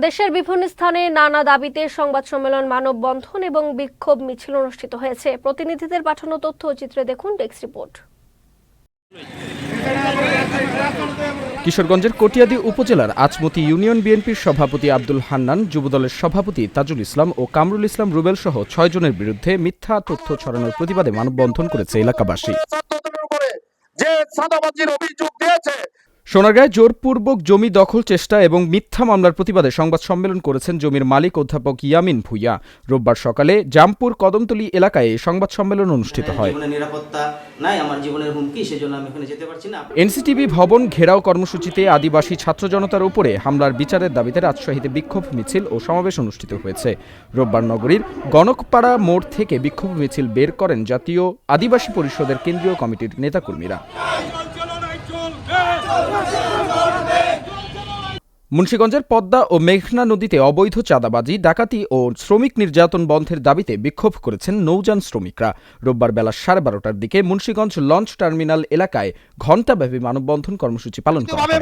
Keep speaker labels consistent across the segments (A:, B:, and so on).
A: দেশের বিভিন্ন স্থানে নানা দাবিতে সংবাদ সম্মেলন, মানববন্ধন এবং বিক্ষোভ মিছিল অনুষ্ঠিত হয়েছে। প্রতিনিধিদের পাঠানো তথ্য ও চিত্রে দেখুন ডেস্ক রিপোর্ট।
B: কিশোরগঞ্জের কটিয়াদী উপজেলার আচমতি ইউনিয়ন বিএনপির সভাপতি আব্দুল হান্নান, যুবদলের সভাপতি তাজুল ইসলাম ও কামরুল ইসলাম রুবেল সহ ৬ জনের বিরুদ্ধে মিথ্যা তথ্য ছড়ানোর প্রতিবাদে মানববন্ধন করেছে এলাকাবাসী। সোনারগাঁয়ে জোরপূর্বক জমি দখল চেষ্টা এবং মিথ্যা মামলার প্রতিবাদে সংবাদ সম্মেলন করেছেন জমির মালিক অধ্যাপক ইয়ামিন ভুইয়া। রোববার সকালে জামপুর কদমতলী এলাকায় সংবাদ সম্মেলন অনুষ্ঠিত হয়। এনসিটিভি ভবন ঘেরাও কর্মসূচিতে আদিবাসী ছাত্র জনতার উপরে হামলার বিচারের দাবিতে রাজশাহীতে বিক্ষোভ মিছিল ও সমাবেশ অনুষ্ঠিত হয়েছে। রোববার নগরীর গণকপাড়া মোড় থেকে বিক্ষোভ মিছিল বের করেন জাতীয় আদিবাসী পরিষদের কেন্দ্রীয় কমিটির নেতাকর্মীরা। মুন্সিগঞ্জের পদ্মা ও মেঘনা নদীতে অবৈধ চাঁদাবাজি, ডাকাতি ও শ্রমিক নির্যাতন বন্ধের দাবিতে বিক্ষোভ করেছেন নৌযান শ্রমিকরা। রোববার বেলা 12:30টার দিকে মুন্সিগঞ্জ লঞ্চ টার্মিনাল এলাকায় ঘণ্টাব্যাপী মানববন্ধন কর্মসূচি পালন করা হয়।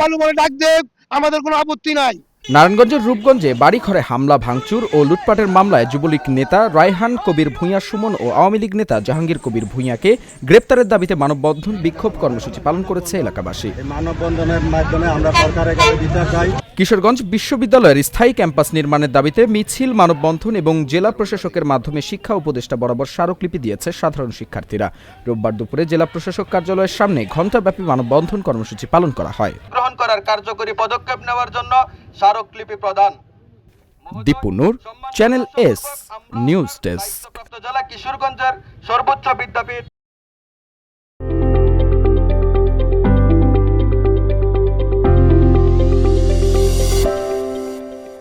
C: আমাদের কোনো আপত্তি নাই।
B: নারায়ণগঞ্জের রূপগঞ্জে বাড়িঘরে হামলা, ভাঙচুর ও লুটপাটের মামলায় যুবলীগ নেতা রায়হান কবির ভূঁইয়া সুমন ও আওয়ামী লীগ নেতা জাহাঙ্গীর কবির ভূঁইয়াকে গ্রেপ্তারের দাবিতে মানববন্ধন বিক্ষোভ কর্মসূচি পালন করেছে এলাকাবাসী।
C: মানববন্ধনের মাধ্যমে আমরা সরকারের কাছে দিতে চাই।
B: কিশোরগঞ্জ বিশ্ববিদ্যালয়ের স্থায়ী ক্যাম্পাস নির্মাণের দাবিতে মিছিল, মানববন্ধন এবং জেলা প্রশাসকের মাধ্যমে শিক্ষা উপদেষ্টা বরাবর স্মারকলিপি দিয়েছে সাধারণ শিক্ষার্থীরা। রোববার দুপুরে জেলা প্রশাসক কার্যালয়ের সামনে ঘণ্টাব্যাপী মানববন্ধন কর্মসূচি পালন করা হয়।
D: গ্রহণ করার কার্যকরী পদক্ষেপ নেওয়ার জন্য স্মারকলিপি প্রদান।
B: দীপু নূর, চ্যানেল এস নিউজ ডেস্ক।
D: জেলা কিশোরগঞ্জের সর্বোচ্চ বিদ্যাপীঠ।